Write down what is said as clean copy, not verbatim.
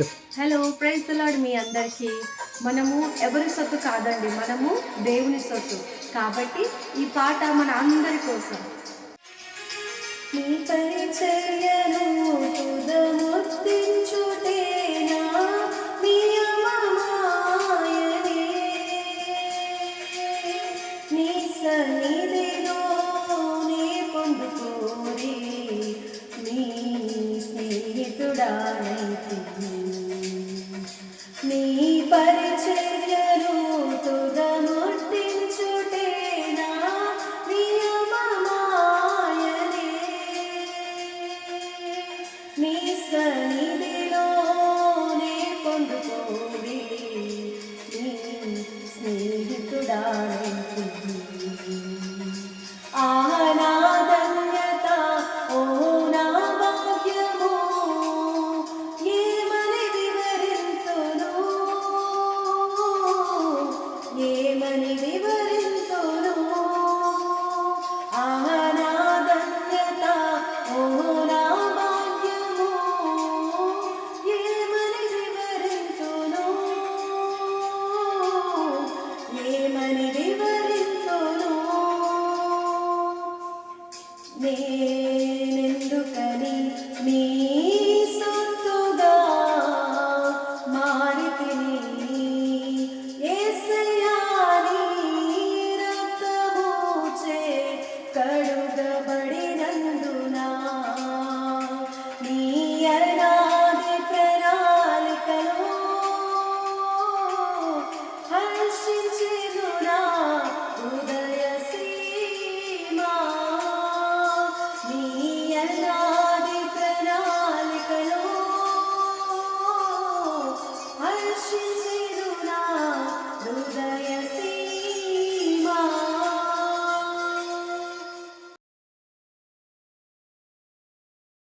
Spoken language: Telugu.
చెప్పు. హలో ప్రైజ్ ది లార్డ్ మీ అందరికీ. మనము ఎవరి సొత్తు కాదండి. మనము దేవుని సొత్తు. కాబట్టి ఈ పాట మన అందరి కోసం. నీ పరిచర్యను తుదముట్టించుటే